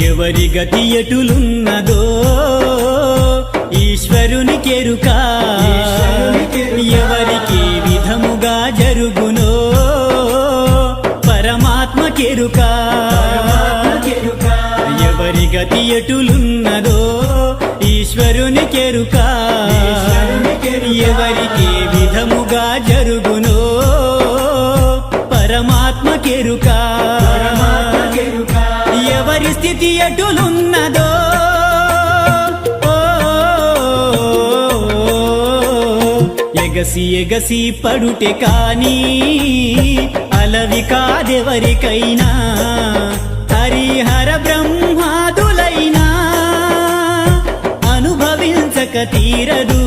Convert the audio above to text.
ఎవరి గతి ఎటులున్నదో ఈశ్వరునికెరుక ఎవరికి విధముగా జరుగునో పరమాత్మకెరుక ఎవరి గతి ఎటులున్నదో ఈశ్వరునికెరుక ఎవరికి విధముగా జరుగునో పరమాత్మకెరుక ఎవరి స్థితి ఎటులున్నదో ఎగసి ఎగసి పడుటే కాని అలవి కాదెవరికైనా హరిహర బ్రహ్మాదులైనా అనుభవించక తీరదు